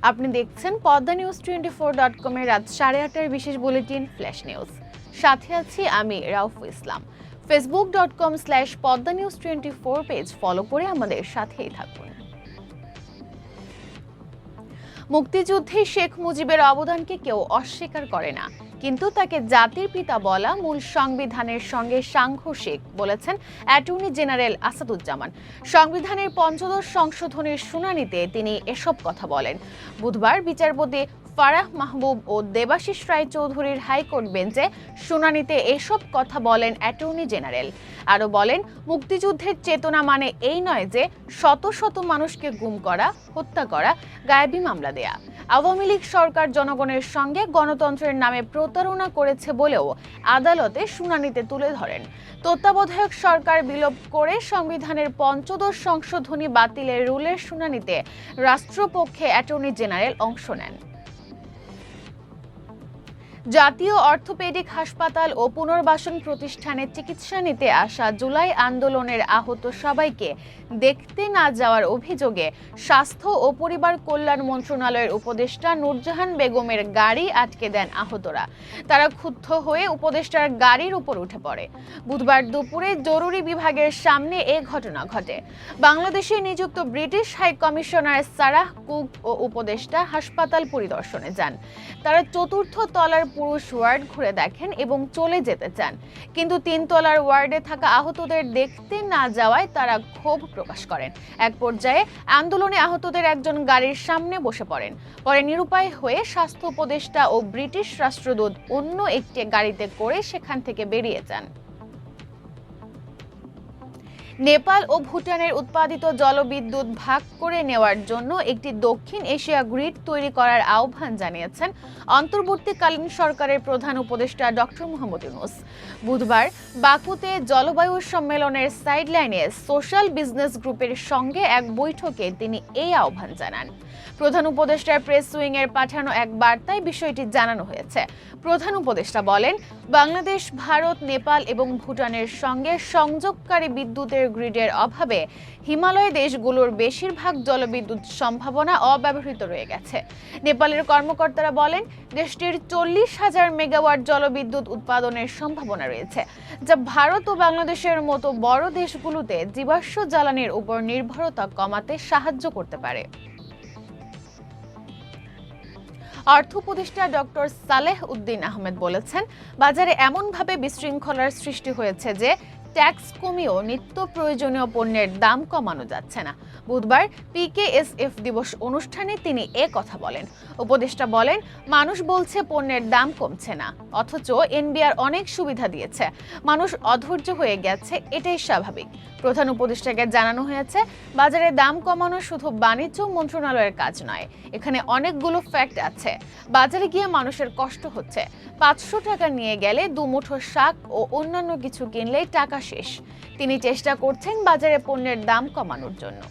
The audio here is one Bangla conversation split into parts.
আপনি দেখছেন পদ্মা নিউজ 24.com এর রাত 8:30 বিশেষ বুলেটিন ফ্ল্যাশ নিউজ। সাথে আছি আমি রাউফু ইসলাম। facebook.com/poddanews24 পেজ ফলো করে আমাদের সাথেই থাকুন। মুক্তিযুদ্ধে শেখ মুজিবের অবদানকে কেউ অস্বীকার করে না, কিন্তু তাকে জাতির পিতা বলা মূল সংবিধানের সঙ্গে সাংঘর্ষিক বলেছেন অ্যাটর্নি জেনারেল আসাদুজ্জামান। সংবিধানের ৫৫ সংশোধনের শুনানিতে তিনি এসব কথা বলেন। বুধবার বিচারপতি ফারাহ মাহবুব ও দেবাশিস রায়চৌধুরীর হাইকোর্ট বেঞ্চে শুনানিতে এসব কথা বলেন অ্যাটর্নি জেনারেল। আরও বলেন, মুক্তিযুদ্ধের চেতনা মানে এই নয় যে শত শত মানুষকে গুম করা, হত্যা করা, গায়েবী মামলা দেয়া। আওয়ামী লীগ সরকার জনগণের সঙ্গে গণতন্ত্রের নামে প্রতারণা করেছে বলেও আদালতে শুনানিতে তুলে ধরেন। তত্ত্বাবধায়ক সরকার বিলোপ করে সংবিধানের ৫৫ সংশোধনী বাতিলের রুলের শুনানিতে রাষ্ট্রপক্ষে অ্যাটর্নি জেনারেল অংশ নেন। জাতীয় অর্থোপেডিক হাসপাতাল ও পুনর্বাসন প্রতিষ্ঠানে চিকিৎসা নিতে আসা জুলাই আন্দোলনের আহত সবাইকে দেখতে না যাওয়ার অভিযোগে স্বাস্থ্য ও পরিবার কল্যাণ মন্ত্রণালয়ের উপদেষ্টা নূরজাহান বেগমের গাড়ি আটকে দেন আহতরা। তারা ক্ষুব্ধ হয়ে উপদেষ্টার গাড়ির উপর উঠে পড়ে। বুধবার দুপুরে জরুরি বিভাগের সামনে এ ঘটনা ঘটে। বাংলাদেশে নিযুক্ত British high commissioner Sarah Cook ও উপদেষ্টা হাসপাতাল পরিদর্শনে যান। তারা চতুর্থ তলার পুরুষ ওয়ার্ড ঘুরে দেখেন এবং চলে যেতে চান, কিন্তু ৩ তলার ওয়ার্ডে থাকা আহতদের দেখতে না যাওয়ায় তারা ক্ষোভ প্রকাশ করেন। এক পর্যায়ে আন্দোলনে আহতদের একজন গাড়ির সামনে বসে পড়েন। পরে নিরুপায় হয়ে স্বাস্থ্য উপদেষ্টা ও ব্রিটিশ রাষ্ট্রদূত অন্য একটি গাড়িতে করে সেখান থেকে বেরিয়ে যান। নেপাল ও ভুটানের উৎপাদিত জলবিদ্যুৎ ভাগ করে নেওয়ার জন্য একটি দক্ষিণ এশিয়া গ্রিড তৈরি করার আহ্বান জানিয়েছেন অন্তর্বর্তীকালীন সরকারের প্রধান উপদেষ্টা ডক্টর মোহাম্মদ ইউনূস। বুধবার বাকুতে জলবায়ু সম্মেলনের সাইডলাইনে সোশ্যাল বিজনেস গ্রুপের সঙ্গে এক বৈঠকে তিনি এই আহ্বান জানান। প্রধান উপদেষ্টার প্রেস উইং এর পাঠানো এক বার্তায় বিষয়টি জানানো হয়েছে। প্রধান উপদেষ্টা বলেন, বাংলাদেশ, ভারত, নেপাল এবং ভুটানের সঙ্গে সংযোগকারী বিদ্যুতের গ্রিডের অভাবে হিমালয় দেশগুলোর বেশিরভাগ জলবিদ্যুৎ সম্ভাবনা অব্যবহৃত রয়ে গেছে। নেপালের কর্মকর্তারা বলেন, দেশটির ৪০,০০০ মেগাওয়াট জলবিদ্যুৎ উৎপাদনের সম্ভাবনা রয়েছে, যা ভারত ও বাংলাদেশের মতো বড় দেশগুলোতে জীবাশ্ম জ্বালানির উপর নির্ভরতা কমাতে সাহায্য করতে পারে। অর্থ উপদেষ্টা ডক্টর সালেহ উদ্দিন আহমেদ বলেছেন, বাজারে এমনভাবে বিশৃঙ্খলার সৃষ্টি হয়েছে যে ট্যাক্স কমিয়েও নিত্য প্রয়োজনীয় পণ্যের দাম কমানো যাচ্ছে না। বুধবার PKSF দিবস অনুষ্ঠানে তিনি কথা বলেন। উপদেষ্টা বলেন, মানুষ বলছে পণ্যের দাম কমছে না, অথচ এনবিআর অনেক সুবিধা দিয়েছে। মানুষ অধৈর্য হয়ে গেছে, এটাই স্বাভাবিক। প্রধান উপদেষ্টাকে জানানো হয়েছে, বাজারে দাম কমানো শুধু বাণিজ্য মন্ত্রণালয়ের কাজ নয়, এখানে অনেকগুলো ফ্যাক্ট আছে। বাজারে গিয়ে মানুষের কষ্ট হচ্ছে। ৫০০ টাকা নিয়ে গেলে ২ মুঠো শাক ও অন্যান্য কিছু কিনলেই টাকা শেষ। তিনি চেষ্টা করছেন বাজারে পণ্যের দাম কমানোর জন্য।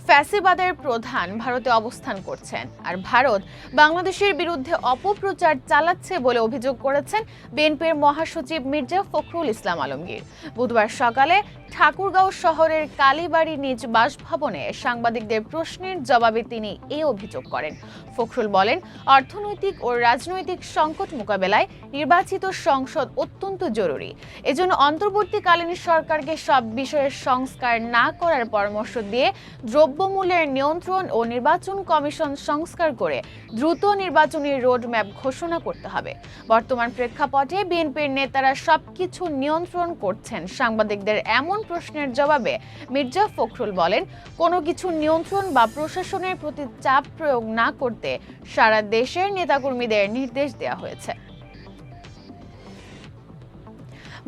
ফ্যাসিবাদের প্রধান ভারতে অবস্থান করছেন, আর ভারত বাংলাদেশের বিরুদ্ধে অপপ্রচার চালাচ্ছে বলে অভিযোগ করেছেন বিএনপির মহাসচিব মির্জা ফখরুল ইসলাম আলমগীর। বুধবার সকালে ঠাকুরগাঁও শহরের কালীবাড়ি নিজ বাসভবনে সাংবাদিকদের প্রশ্নের জবাবে তিনি এই অভিযোগ করেন। ফখরুল বলেন, অর্থনৈতিক ও রাজনৈতিক সংকট মোকাবেলায় নির্বাচিত সংসদ অত্যন্ত জরুরি। এজন্য অন্তর্বর্তীকালীন সরকারকে সব বিষয়ে সংস্কার না করার পরামর্শ দিয়ে দ্রব্যমূল্যের নিয়ন্ত্রণ ও নির্বাচন কমিশন সংস্কার করে দ্রুত নির্বাচনী রোডম্যাপ ঘোষণা করতে হবে। বর্তমান প্রেক্ষাপটে বিএনপির নেতারা সবকিছু নিয়ন্ত্রণ করছেন। সাংবাদিকদের এমন প্রশ্নের জবাবে মির্জা ফখরুল বলেন, কোনো কিছু নিয়ন্ত্রণ বা প্রশাসনের প্রতি চাপ প্রয়োগ না করতে সারা দেশের নেতাকর্মীদের নির্দেশ দেওয়া হয়েছে।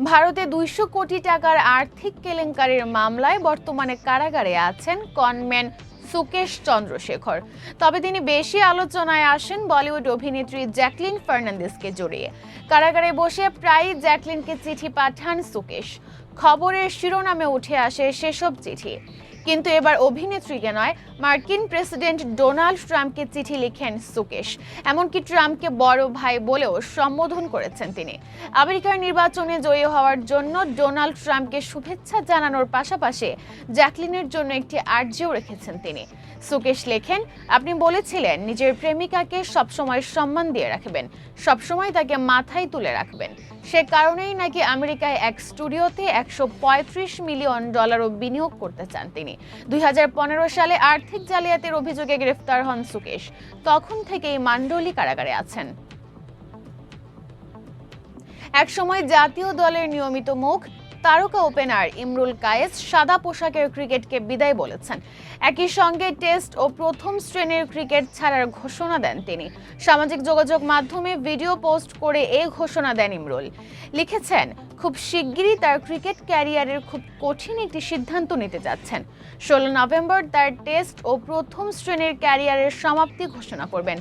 ভারতে ২০০ কোটি টাকার আর্থিক কেলেঙ্কারির মামলায় বর্তমানে কারাগারে আছেন কনম্যান সুকেশ চন্দ্রশেখর। তবে তিনি বেশি আলোচনায় আসেন বলিউড অভিনেত্রী জ্যাকলিন ফার্নান্দেজকে জড়িয়ে। কারাগারে বসে প্রায়ই জ্যাকলিনকে চিঠি পাঠান সুকেশ। খবরের শিরোনামে উঠে আসে সেসব চিঠি, কিন্তু এবার অভিনেত্রীকে নয়, মার্কিন প্রেসিডেন্ট ডোনাল্ড ট্রাম্পকে চিঠি লিখেন সুকেশ। এমনকি ট্রাম্পকে বড় ভাই বলেও সম্বোধন করেছেন তিনি। আমেরিকার নির্বাচনে জয়ী হওয়ার জন্য ডোনাল্ড ট্রাম্পকে শুভেচ্ছা জানানোর পাশাপাশি জ্যাকলিনের জন্য একটি আর্জিও রেখেছেন তিনি। সুকেশ লেখেন, আপনি বলেছিলেন নিজের প্রেমিকাকে সবসময় সম্মান দিয়ে রাখবেন, সবসময় তাকে মাথায় তুলে রাখবেন। সে কারণেই নাকি আমেরিকায় এক স্টুডিওতে $135 মিলিয়ন বিনিয়োগ করতে চান তিনি। 2015 সালে আর্থিক জালিয়াতির অভিযোগে গ্রেফতার হন সুকেশ। তখন থেকেই মান্ডোলি কারাগারে আছেন। একসময় জাতীয় দলের নিয়মিত মুখ তারকা ওপেনার ইমরুল কায়েস সাদা পোশাকের ক্রিকেটকে বিদায় বলেছেন। একই সঙ্গে টেস্ট ও প্রথম শ্রেণীর ক্রিকেট ছাড়ার ঘোষণা দেন তিনি। সামাজিক যোগাযোগ মাধ্যমে ভিডিও পোস্ট করে এই ঘোষণা দেন ইমরুল। লিখেছেন, খুব শিগগিরই তার ক্রিকেট ক্যারিয়ারের খুব কঠিন একটি সিদ্ধান্ত নিতে যাচ্ছেন। 16 নভেম্বর তার টেস্ট ও প্রথম শ্রেণীর ক্যারিয়ারের সমাপ্তি ঘোষণা করবেন।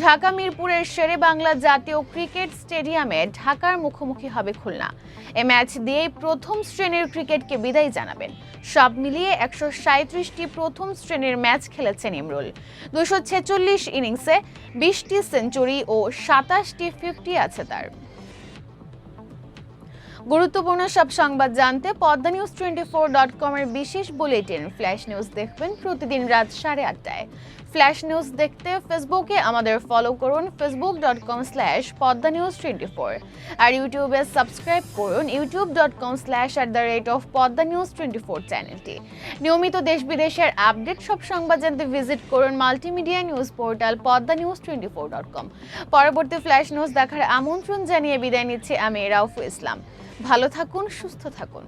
ঢাকা মিরপুরের শেরেবাংলা জাতীয় ক্রিকেট স্টেডিয়ামে ঢাকার মুখোমুখি হবে খুলনা। এ ম্যাচ দিয়েই প্রথম শ্রেণীর ক্রিকেটকে বিদায় জানাবেন। সব মিলিয়ে 137টি প্রথম শ্রেণীর ম্যাচ খেলেছেন ইমরুল। 246 ইনিংসে 20টি সেঞ্চুরি ও 27টি 50 আছে তার। গুরুত্বপূর্ণ সব সংবাদ জানতে poddanews24.com এর বিশেষ বুলেটিন ফ্ল্যাশ নিউজ দেখবেন প্রতিদিন রাত 8:30টায়। ফ্ল্যাশ নিউজ দেখতে ফেসবুকে আমাদের ফলো করুন facebook.com/poddanews24 আর ইউটিউবে সাবস্ক্রাইব করুন youtube.com/poddanews24 চ্যানেলটি। নিয়মিত দেশ বিদেশের আপডেট সব সংবাদ জানতে ভিজিট করুন মাল্টিমিডিয়া নিউজ পোর্টাল poddanews24.com। পরবর্তী ফ্ল্যাশ নিউজ দেখার আমন্ত্রণ জানিয়ে বিদায় নিচ্ছি আমি রাউফু ইসলাম। ভালো থাকুন, সুস্থ থাকুন।